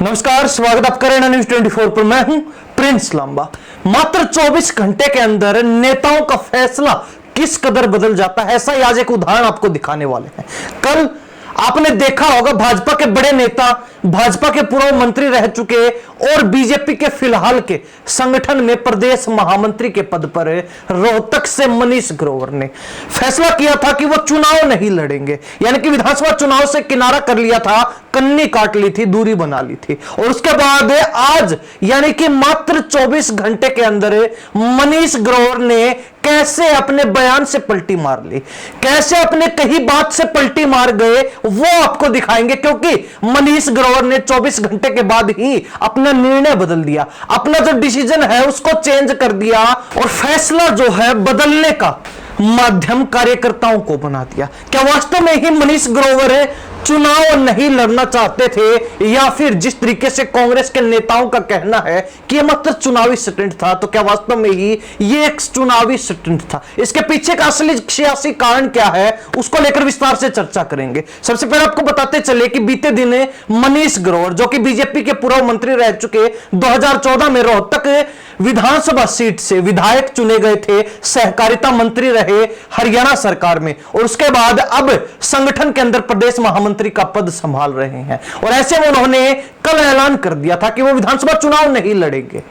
नमस्कार, स्वागत आप करें न्यूज 24 पर। मैं हूं प्रिंस लांबा। मात्र 24 घंटे के अंदर नेताओं का फैसला किस कदर बदल जाता है, ऐसा ही आज एक उदाहरण आपको दिखाने वाले हैं। कल आपने देखा होगा भाजपा के बड़े नेता, भाजपा के पूर्व मंत्री रह चुके और बीजेपी के फिलहाल के संगठन में प्रदेश महामंत्री के पद पर रोहतक से मनीष ग्रोवर ने फैसला किया था कि वो चुनाव नहीं लड़ेंगे, यानी कि विधानसभा चुनाव से किनारा कर लिया था, कन्नी काट ली थी, दूरी बना ली थी। और उसके बाद आज यानी कि मात्र 24 घंटे के अंदर मनीष ग्रोवर ने कैसे अपने बयान से पलटी मार ली, कैसे अपने कही बात से पलटी मार गए, वो आपको दिखाएंगे। क्योंकि मनीष ग्रोवर ने 24 घंटे के बाद ही अपना निर्णय बदल दिया, अपना जो डिसीजन है उसको चेंज कर दिया और फैसला जो है बदलने का माध्यम कार्यकर्ताओं को बना दिया। क्या वास्तव में ही मनीष ग्रोवर चुनाव नहीं लड़ना चाहते थे, या फिर जिस तरीके से कांग्रेस के नेताओं का कहना है कि यह मात्र चुनावी स्टंट था, तो क्या वास्तव में ही यह एक चुनावी स्टंट था? इसके पीछे का असली सियासी कारण क्या है, उसको लेकर विस्तार से चर्चा करेंगे। सबसे पहले आपको बताते चले कि बीते दिन मनीष ग्रोवर, जो कि बीजेपी के पूर्व मंत्री रह चुके, 2014 में रोहतक विधानसभा सीट से विधायक चुने गए थे, सहकारिता मंत्री रहे हरियाणा सरकार में, और उसके बाद अब संगठन के अंदर प्रदेश महामंत्री का पद संभाल रहे हैं। और ऐसे में उन्होंने कल ऐलान कर दिया था कि वो विधानसभा चुनाव नहीं लड़ेंगे।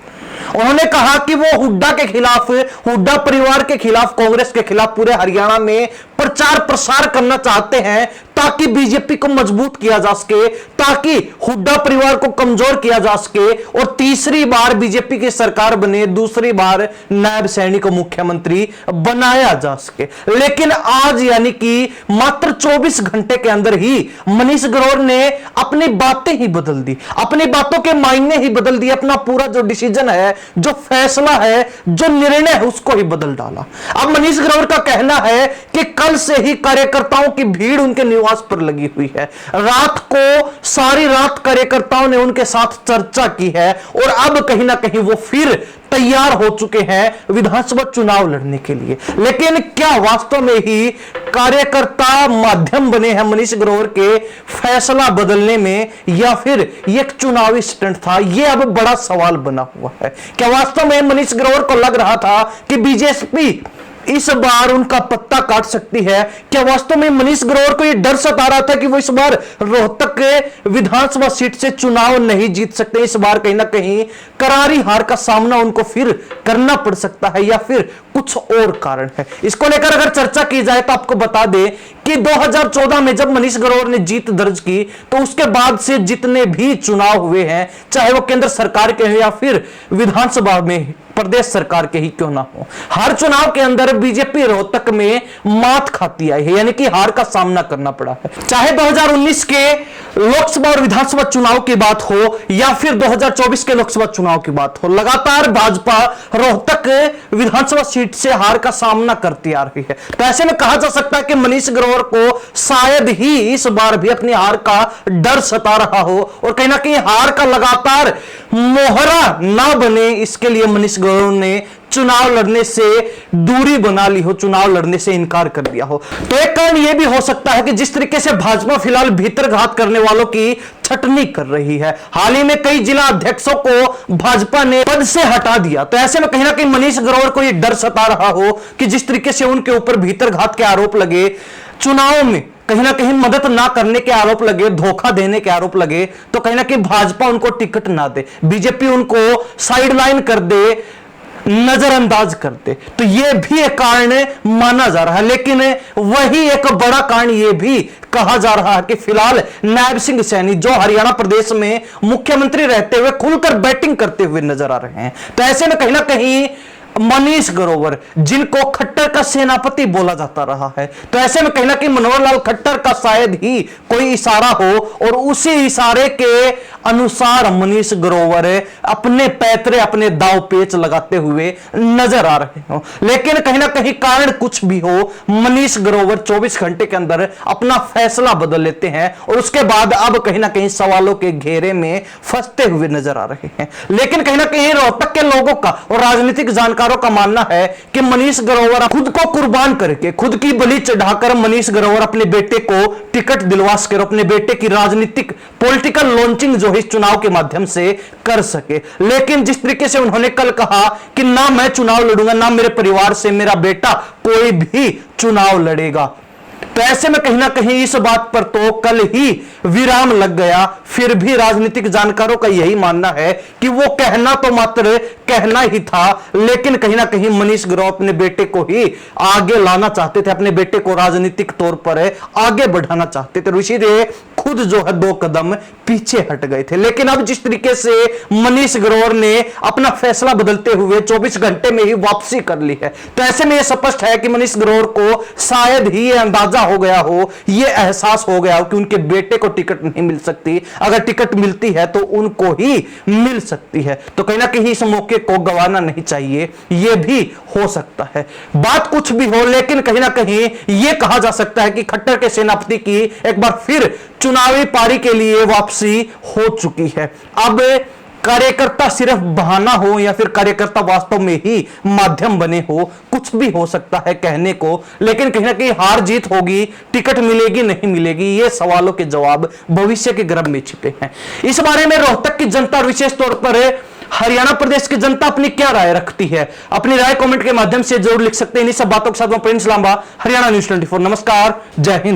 उन्होंने कहा कि वो हुड्डा के खिलाफ, हुड्डा परिवार के खिलाफ, कांग्रेस के खिलाफ पूरे हरियाणा में प्रचार प्रसार करना चाहते हैं, ताकि बीजेपी को मजबूत किया जा सके, ताकि हुड्डा परिवार को कमजोर किया जा सके और तीसरी बार बीजेपी की सरकार बने, दूसरी बार नायब सैनी को मुख्यमंत्री बनाया जा सके। लेकिन आज यानी कि मात्र 24 घंटे के अंदर ही मनीष ग्रोवर ने अपनी बातें ही बदल दी, अपनी बातों के मायने ही बदल दिए, अपना पूरा जो डिसीजन है, जो फैसला है, जो निर्णय है, उसको ही बदल डाला। अब मनीष ग्रोवर का कहना है कि कल से ही कार्यकर्ताओं की भीड़ उनके निवास पर लगी हुई है। रात को सारी रात कार्यकर्ताओं ने उनके साथ चर्चा की है और अब कहीं ना कहीं वो फिर तैयार हो चुके हैं विधानसभा चुनाव लड़ने के लिए। लेकिन क्या वास्तव में ही कार्यकर्ता माध्यम बने हैं मनीष ग्रोवर के फैसला बदलने में, या फिर ये एक चुनावी स्टंट था? यह अब बड़ा सवाल बना हुआ है। क्या वास्तव में मनीष ग्रोवर को लग रहा था कि बीजेपी इस बार उनका पत्ता काट सकती है? क्या वास्तव में मनीष ग्रोवर को यह डर सता रहा था कि वो इस बार रोहतक के विधानसभा सीट से चुनाव नहीं जीत सकते? इस बार कहीं ना कहीं करारी हार का सामना उनको फिर करना पड़ सकता है, या फिर कुछ और कारण है? इसको लेकर अगर चर्चा की जाए तो आपको बता दें कि 2014 में जब मनीष ग्रोवर ने जीत दर्ज की, तो उसके बाद से जितने भी चुनाव हुए हैं, चाहे वो केंद्र सरकार के हो या फिर विधानसभा में प्रदेश सरकार के ही क्यों ना हो, हर चुनाव के अंदर बीजेपी रोहतक में मात खाती आई है, यानी कि हार का सामना करना पड़ा है। चाहे 2019 के लोकसभा और विधानसभा चुनाव की बात हो या फिर 2024 के लोकसभा चुनाव की बात हो, लगातार भाजपा रोहतक विधानसभा सीट से हार का सामना करती आ रही है। तो ऐसे में कहा जा सकता है कि मनीष ग्रोवर को शायद ही इस बार भी अपनी हार का डर सता रहा हो, और कहीं ना कहीं हार का लगातार मोहरा ना बने, इसके लिए मनीष ग्रोवर ने चुनाव लड़ने से दूरी बना ली हो, चुनाव लड़ने से इनकार कर दिया हो। तो एक कारण यह भी हो सकता है कि जिस तरीके से भाजपा फिलहाल भीतरघात करने वालों की छटनी कर रही है, हाल ही में कई जिला अध्यक्षों को भाजपा ने पद से हटा दिया, तो ऐसे में कहीं ना कहीं मनीष ग्रोवर को यह डर सता रहा हो कि जिस तरीके से उनके ऊपर भीतरघात के आरोप लगे, चुनाव में कहीं ना कहीं मदद ना करने के आरोप लगे, धोखा देने के आरोप लगे, तो कहीं ना कहीं भाजपा उनको टिकट ना दे, बीजेपी उनको साइडलाइन कर दे, नजरअंदाज करते, तो यह भी एक कारण माना जा रहा है। लेकिन वही एक बड़ा कारण यह भी कहा जा रहा है कि फिलहाल नायब सिंह सैनी, जो हरियाणा प्रदेश में मुख्यमंत्री रहते हुए खुलकर बैटिंग करते हुए नजर आ रहे हैं, तो ऐसे में कहीं ना कहीं मनीष ग्रोवर, जिनको खट्टर का सेनापति बोला जाता रहा है, तो ऐसे में कहीं ना कहीं मनोहर लाल खट्टर का शायद ही कोई इशारा हो, और उसी इशारे के अनुसार मनीष ग्रोवर अपने पैतरे, अपने दाव पेच लगाते हुए नजर आ रहे हो। लेकिन कहीं ना कहीं कारण कुछ भी हो, मनीष ग्रोवर 24 घंटे के अंदर अपना फैसला बदल लेते हैं, और उसके बाद अब कहीं ना कहीं सवालों के घेरे में फंसते हुए नजर आ रहे हैं। लेकिन कहीं ना कहीं रोहतक के लोगों का और राजनीतिक जानकारों का मानना है कि मनीष ग्रोवर खुद को कुर्बान करके, खुद की बलि चढ़ाकर मनीष ग्रोवर अपने बेटे को टिकट दिलवा सके, अपने बेटे की राजनीतिक पॉलिटिकल लॉन्चिंग जो को इस चुनाव के माध्यम से कर सके। लेकिन जिस तरीके से उन्होंने कल कहा कि ना मैं चुनाव लड़ूंगा, ना मेरे परिवार से मेरा बेटा कोई भी चुनाव लड़ेगा, तो ऐसे में कहीं ना कहीं इस बात पर तो कल ही विराम लग गया। फिर भी राजनीतिक जानकारों का यही मानना है कि वो कहना तो मात्र कहना ही था, लेकिन कहीं ना कहीं मनीष ग्रोवर अपने बेटे को ही आगे लाना चाहते थे, अपने बेटे को राजनीतिक तौर पर आगे बढ़ाना चाहते थे। इसीलिए खुद जो है 2 कदम पीछे हट गए थे। लेकिन अब जिस तरीके से मनीष ग्रोवर ने अपना फैसला बदलते हुए 24 घंटे में ही वापसी कर ली है, तो ऐसे में यह स्पष्ट है कि मनीष ग्रोवर को शायद ही यह अंदाजा हो गया हो, यह एहसास हो गया हो कि उनके बेटे को टिकट नहीं मिल सकती। अगर टिकट मिलती है तो उनको ही मिल सकती है, तो कहीं ना कहीं इस मौके को गंवाना नहीं चाहिए। यह भी हो सकता है, बात कुछ भी हो, लेकिन कहीं ना कहीं यह कहा जा सकता है कि खट्टर के सेनापति की एक बार फिर चुनावी पारी के लिए वापसी हो चुकी है। अब कार्यकर्ता सिर्फ बहाना हो या फिर कार्यकर्ता वास्तव में ही माध्यम बने हो, कुछ भी हो सकता है कहने को, लेकिन कहीं ना कहीं हार जीत होगी, टिकट मिलेगी नहीं मिलेगी, ये सवालों के जवाब भविष्य के गर्भ में छिपे हैं। इस बारे में रोहतक की जनता और विशेष तौर पर हरियाणा प्रदेश की जनता अपनी क्या राय रखती है, अपनी राय कमेंट के माध्यम से जरूर लिख सकते हैं। इन्हीं सब बातों के साथ मैं प्रिंस लांबा, हरियाणा न्यूज़ 24। नमस्कार, जय हिंद।